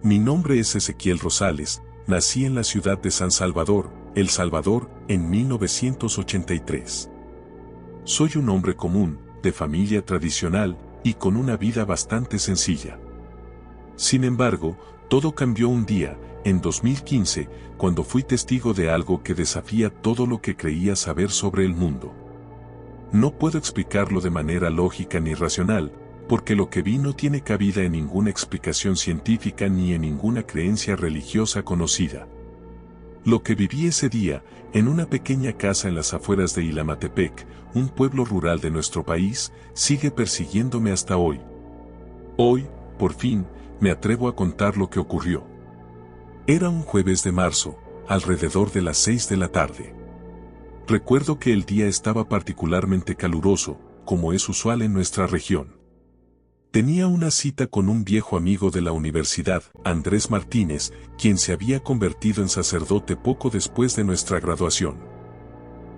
Mi nombre es Ezequiel Rosales, nací en la ciudad de San Salvador, El Salvador, en 1983. Soy un hombre común, de familia tradicional, y con una vida bastante sencilla. Sin embargo, todo cambió un día, en 2015, cuando fui testigo de algo que desafía todo lo que creía saber sobre el mundo. No puedo explicarlo de manera lógica ni racional, porque lo que vi no tiene cabida en ninguna explicación científica ni en ninguna creencia religiosa conocida. Lo que viví ese día, en una pequeña casa en las afueras de Ilamatepec, un pueblo rural de nuestro país, sigue persiguiéndome hasta hoy. Hoy, por fin, me atrevo a contar lo que ocurrió. Era un jueves de marzo, alrededor de las 6 de la tarde. Recuerdo que el día estaba particularmente caluroso, como es usual en nuestra región. Tenía una cita con un viejo amigo de la universidad, Andrés Martínez, quien se había convertido en sacerdote poco después de nuestra graduación.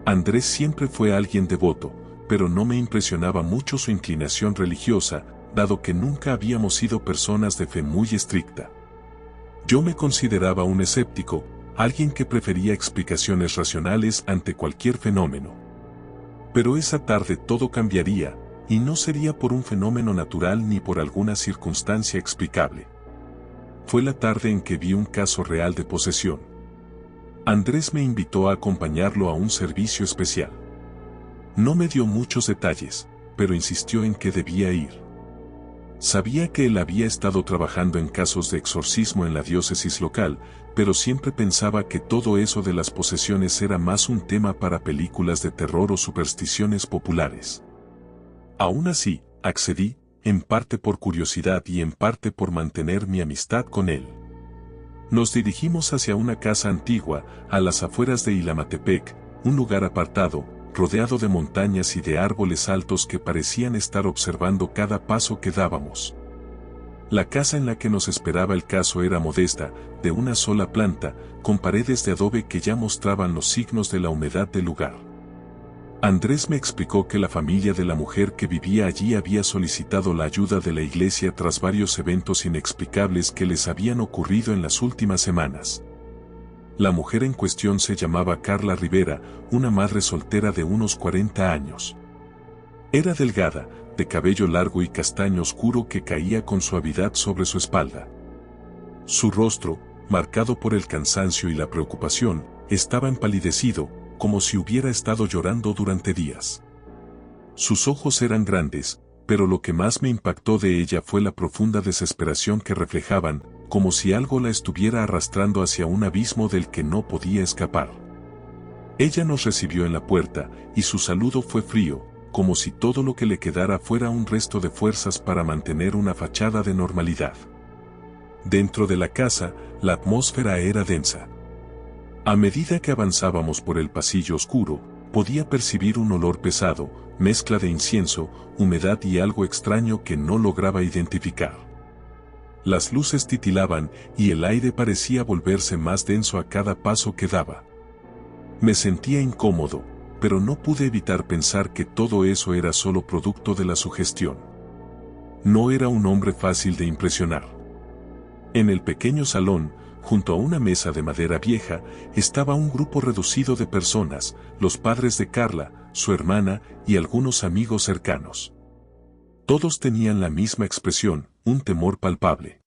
Andrés siempre fue alguien devoto, pero no me impresionaba mucho su inclinación religiosa, dado que nunca habíamos sido personas de fe muy estricta. Yo me consideraba un escéptico, alguien que prefería explicaciones racionales ante cualquier fenómeno. Pero esa tarde todo cambiaría, y no sería por un fenómeno natural ni por alguna circunstancia explicable. Fue la tarde en que vi un caso real de posesión. Andrés me invitó a acompañarlo a un servicio especial. No me dio muchos detalles, pero insistió en que debía ir. Sabía que él había estado trabajando en casos de exorcismo en la diócesis local, pero siempre pensaba que todo eso de las posesiones era más un tema para películas de terror o supersticiones populares. Aún así, accedí, en parte por curiosidad y en parte por mantener mi amistad con él. Nos dirigimos hacia una casa antigua, a las afueras de Ilamatepec, un lugar apartado, rodeado de montañas y de árboles altos que parecían estar observando cada paso que dábamos. La casa en la que nos esperaba el caso era modesta, de una sola planta, con paredes de adobe que ya mostraban los signos de la humedad del lugar. Andrés me explicó que la familia de la mujer que vivía allí había solicitado la ayuda de la iglesia tras varios eventos inexplicables que les habían ocurrido en las últimas semanas. La mujer en cuestión se llamaba Carla Rivera, una madre soltera de unos 40 años. Era delgada, de cabello largo y castaño oscuro que caía con suavidad sobre su espalda. Su rostro, marcado por el cansancio y la preocupación, estaba empalidecido, como si hubiera estado llorando durante días. Sus ojos eran grandes, pero lo que más me impactó de ella fue la profunda desesperación que reflejaban, como si algo la estuviera arrastrando hacia un abismo del que no podía escapar. Ella nos recibió en la puerta, y su saludo fue frío, como si todo lo que le quedara fuera un resto de fuerzas para mantener una fachada de normalidad. Dentro de la casa, la atmósfera era densa. A medida que avanzábamos por el pasillo oscuro, podía percibir un olor pesado, mezcla de incienso, humedad y algo extraño que no lograba identificar. Las luces titilaban y el aire parecía volverse más denso a cada paso que daba. Me sentía incómodo, pero no pude evitar pensar que todo eso era solo producto de la sugestión. No era un hombre fácil de impresionar. En el pequeño salón, junto a una mesa de madera vieja, estaba un grupo reducido de personas, los padres de Carla, su hermana y algunos amigos cercanos. Todos tenían la misma expresión, un temor palpable.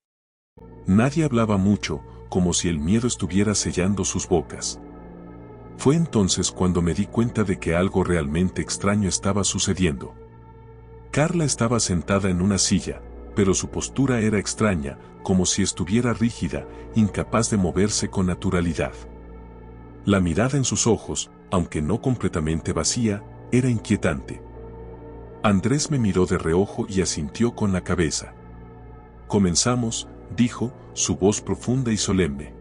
Nadie hablaba mucho, como si el miedo estuviera sellando sus bocas. Fue entonces cuando me di cuenta de que algo realmente extraño estaba sucediendo. Carla estaba sentada en una silla, pero su postura era extraña, como si estuviera rígida, incapaz de moverse con naturalidad. La mirada en sus ojos, aunque no completamente vacía, era inquietante. Andrés me miró de reojo y asintió con la cabeza. «Comenzamos», dijo, su voz profunda y solemne.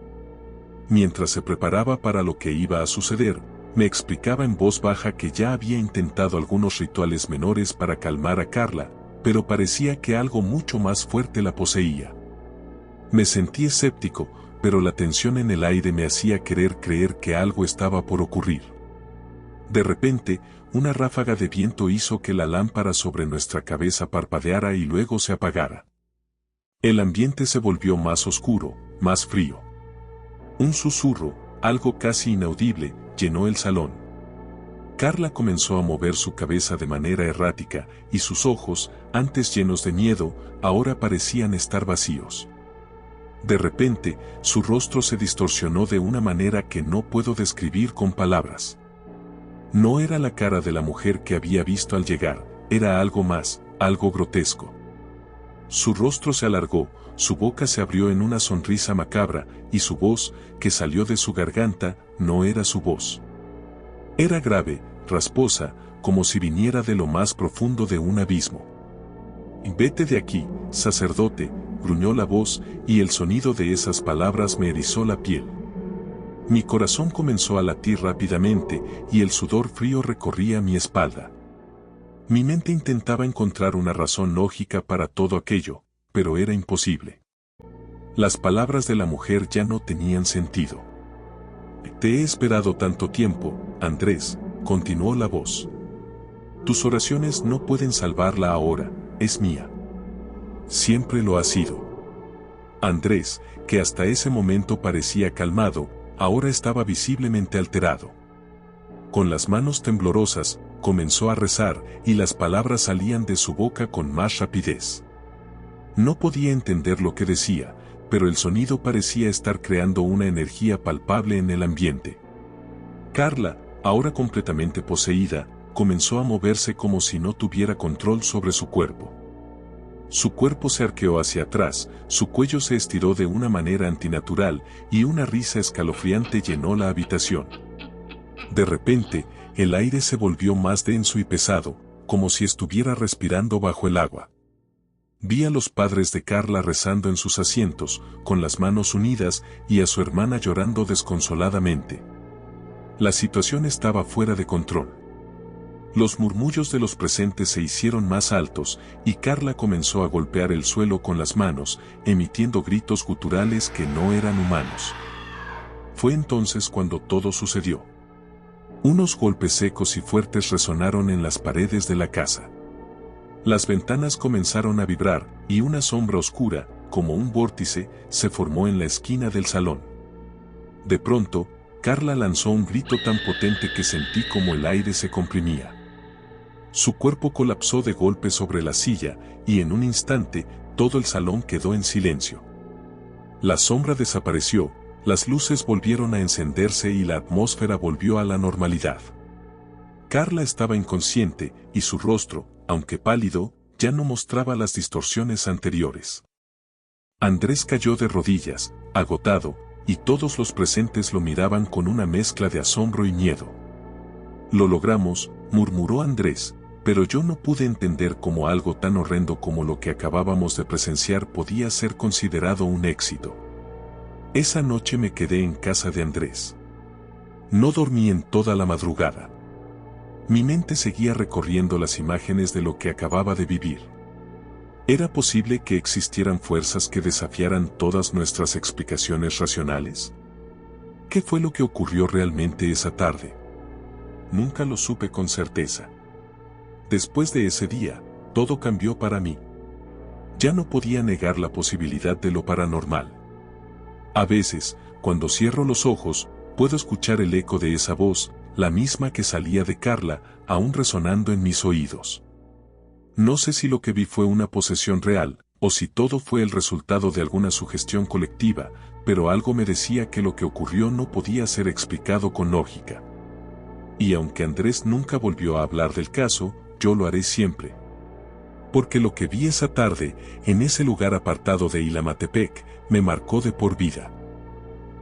Mientras se preparaba para lo que iba a suceder, me explicaba en voz baja que ya había intentado algunos rituales menores para calmar a Carla, pero parecía que algo mucho más fuerte la poseía. Me sentí escéptico, pero la tensión en el aire me hacía querer creer que algo estaba por ocurrir. De repente, una ráfaga de viento hizo que la lámpara sobre nuestra cabeza parpadeara y luego se apagara. El ambiente se volvió más oscuro, más frío. Un susurro, algo casi inaudible, llenó el salón. Carla comenzó a mover su cabeza de manera errática, y sus ojos, antes llenos de miedo, ahora parecían estar vacíos. De repente, su rostro se distorsionó de una manera que no puedo describir con palabras. No era la cara de la mujer que había visto al llegar, era algo más, algo grotesco. Su rostro se alargó, su boca se abrió en una sonrisa macabra, y su voz, que salió de su garganta, no era su voz. Era grave, rasposa, como si viniera de lo más profundo de un abismo. «Vete de aquí, sacerdote», gruñó la voz, y el sonido de esas palabras me erizó la piel. Mi corazón comenzó a latir rápidamente, y el sudor frío recorría mi espalda. Mi mente intentaba encontrar una razón lógica para todo aquello, pero era imposible. Las palabras de la mujer ya no tenían sentido. «Te he esperado tanto tiempo, Andrés», continuó la voz. «Tus oraciones no pueden salvarla ahora, es mía. Siempre lo ha sido». Andrés, que hasta ese momento parecía calmado, ahora estaba visiblemente alterado. Con las manos temblorosas, comenzó a rezar, y las palabras salían de su boca con más rapidez. No podía entender lo que decía, pero el sonido parecía estar creando una energía palpable en el ambiente. Carla, ahora completamente poseída, comenzó a moverse como si no tuviera control sobre su cuerpo. Su cuerpo se arqueó hacia atrás, su cuello se estiró de una manera antinatural, y una risa escalofriante llenó la habitación. De repente, el aire se volvió más denso y pesado, como si estuviera respirando bajo el agua. Vi a los padres de Carla rezando en sus asientos, con las manos unidas, y a su hermana llorando desconsoladamente. La situación estaba fuera de control. Los murmullos de los presentes se hicieron más altos, y Carla comenzó a golpear el suelo con las manos, emitiendo gritos guturales que no eran humanos. Fue entonces cuando todo sucedió. Unos golpes secos y fuertes resonaron en las paredes de la casa. Las ventanas comenzaron a vibrar, y una sombra oscura, como un vórtice, se formó en la esquina del salón. De pronto, Carla lanzó un grito tan potente que sentí como el aire se comprimía. Su cuerpo colapsó de golpe sobre la silla, y en un instante, todo el salón quedó en silencio. La sombra desapareció, las luces volvieron a encenderse y la atmósfera volvió a la normalidad. Carla estaba inconsciente, y su rostro, aunque pálido, ya no mostraba las distorsiones anteriores. Andrés cayó de rodillas, agotado, y todos los presentes lo miraban con una mezcla de asombro y miedo. «Lo logramos», murmuró Andrés, pero yo no pude entender cómo algo tan horrendo como lo que acabábamos de presenciar podía ser considerado un éxito. Esa noche me quedé en casa de Andrés. No dormí en toda la madrugada. Mi mente seguía recorriendo las imágenes de lo que acababa de vivir. ¿Era posible que existieran fuerzas que desafiaran todas nuestras explicaciones racionales? ¿Qué fue lo que ocurrió realmente esa tarde? Nunca lo supe con certeza. Después de ese día, todo cambió para mí. Ya no podía negar la posibilidad de lo paranormal. A veces, cuando cierro los ojos, puedo escuchar el eco de esa voz, la misma que salía de Carla, aún resonando en mis oídos. No sé si lo que vi fue una posesión real, o si todo fue el resultado de alguna sugestión colectiva, pero algo me decía que lo que ocurrió no podía ser explicado con lógica. Y aunque Andrés nunca volvió a hablar del caso, yo lo haré siempre. Porque lo que vi esa tarde, en ese lugar apartado de Ilamatepec, me marcó de por vida.